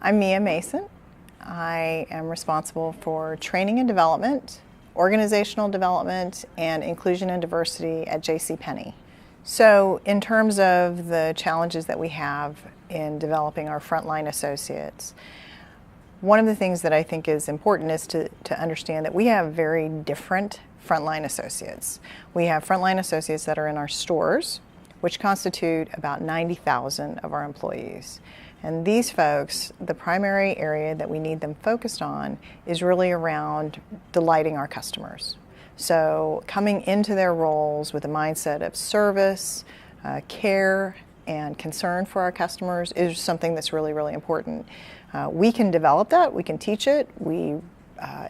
I'm Miya Maysent. I am responsible for training and development, organizational development, and inclusion and diversity at JCPenney. So in terms of the challenges that we have in developing our frontline associates, one of the things that I think is important is to understand that we have very different frontline associates. We have frontline associates that are in our stores, which constitute about 90,000 of our employees. And these folks, the primary area that we need them focused on is really around delighting our customers. So coming into their roles with a mindset of service, care, and concern for our customers is something that's really, really important. We can develop that, we can teach it, we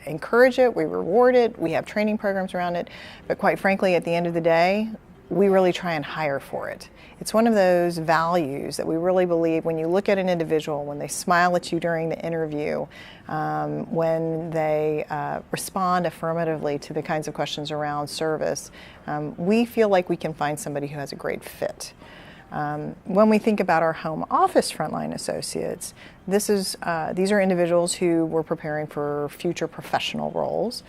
encourage it, we reward it, we have training programs around it, but quite frankly, at the end of the day, we really try and hire for it. It's one of those values that we really believe when you look at an individual, when they smile at you during the interview, when they respond affirmatively to the kinds of questions around service, we feel like we can find somebody who has a great fit. When we think about our home office frontline associates, these are individuals who we're preparing for future professional roles.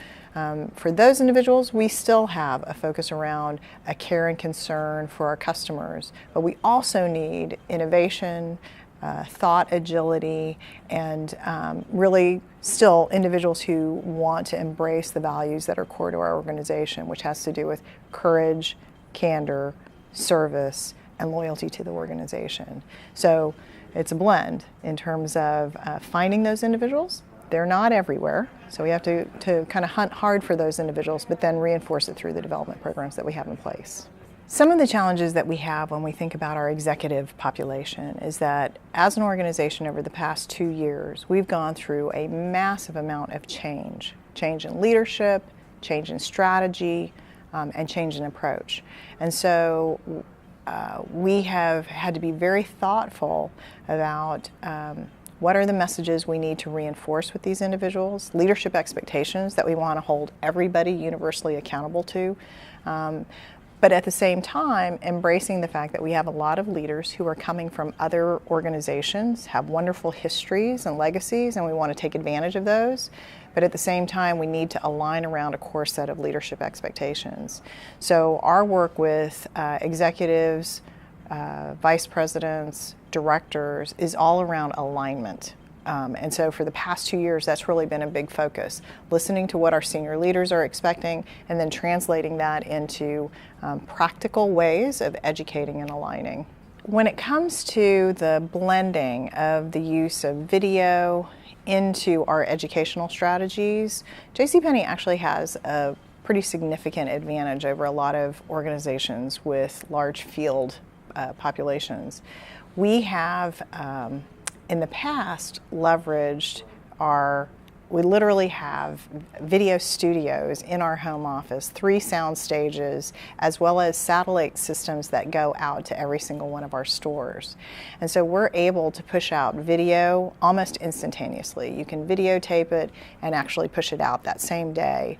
For those individuals, we still have a focus around a care and concern for our customers, but we also need innovation, thought agility, and really still individuals who want to embrace the values that are core to our organization, which has to do with courage, candor, service, and loyalty to the organization. So it's a blend in terms of finding those individuals. They're not everywhere, so we have to kind of hunt hard for those individuals, but then reinforce it through the development programs that we have in place. Some of the challenges that we have when we think about our executive population is that as an organization over the past 2 years, we've gone through a massive amount of change in leadership, change in strategy, and change in approach. And so we have had to be very thoughtful about what are the messages we need to reinforce with these individuals, leadership expectations that we want to hold everybody universally accountable to, but at the same time embracing the fact that we have a lot of leaders who are coming from other organizations, have wonderful histories and legacies, and we want to take advantage of those. But at the same time, we need to align around a core set of leadership expectations. So our work with executives, vice presidents, directors is all around alignment. And so for the past 2 years, that's really been a big focus, listening to what our senior leaders are expecting and then translating that into practical ways of educating and aligning. When it comes to the blending of the use of video into our educational strategies, JCPenney actually has a pretty significant advantage over a lot of organizations with large field populations. We have in the past leveraged we literally have video studios in our home office, 3 sound stages, as well as satellite systems that go out to every single one of our stores. And so we're able to push out video almost instantaneously. You can videotape it and actually push it out that same day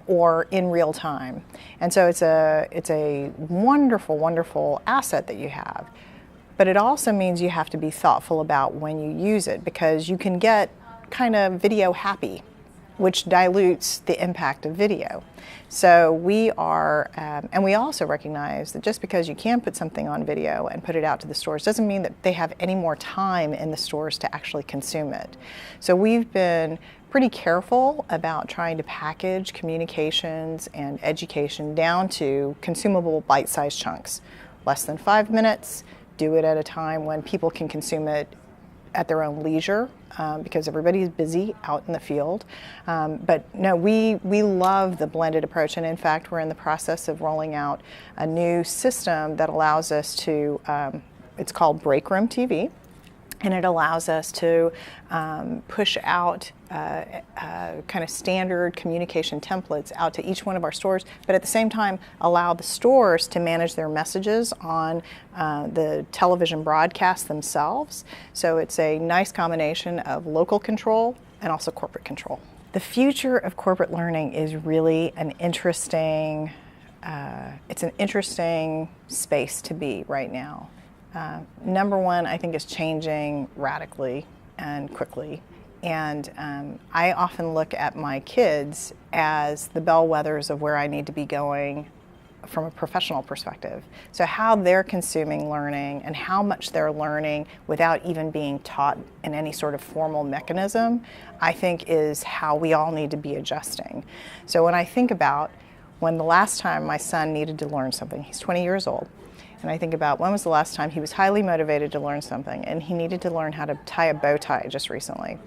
or in real time. And so it's a wonderful, wonderful asset that you have. But it also means you have to be thoughtful about when you use it, because you can get kind of video happy, which dilutes the impact of video. So we are, and we also recognize that just because you can put something on video and put it out to the stores doesn't mean that they have any more time in the stores to actually consume it. So we've been pretty careful about trying to package communications and education down to consumable bite-sized chunks. Less than 5 minutes, do it at a time when people can consume it at their own leisure, because everybody is busy out in the field. But no, we love the blended approach, and in fact we're in the process of rolling out a new system that allows us to, it's called Break Room TV, and it allows us to push out kind of standard communication templates out to each one of our stores, but at the same time allow the stores to manage their messages on the television broadcast themselves. So it's a nice combination of local control and also corporate control. The future of corporate learning is really an interesting, it's an interesting space to be right now. Number one, I think, is changing radically. and quickly. And I often look at my kids as the bellwethers of where I need to be going from a professional perspective. So how they're consuming learning and how much they're learning without even being taught in any sort of formal mechanism, I think is how we all need to be adjusting. So when I think about when the last time my son needed to learn something, he's 20 years old, and I think about when was the last time he was highly motivated to learn something and he needed to learn how to tie a bow tie just recently.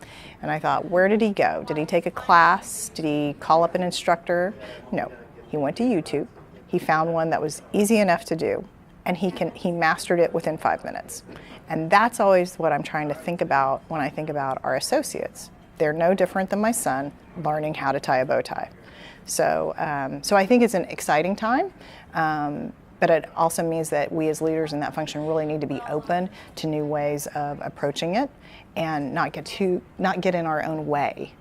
And I thought, where did he go? Did he take a class? Did he call up an instructor? No, he went to YouTube. He found one that was easy enough to do, and he mastered it within 5 minutes. And that's always what I'm trying to think about when I think about our associates. They're no different than my son learning how to tie a bow tie. So I think it's an exciting time, but it also means that we as leaders in that function really need to be open to new ways of approaching it and not get in our own way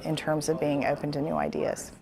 in terms of being open to new ideas.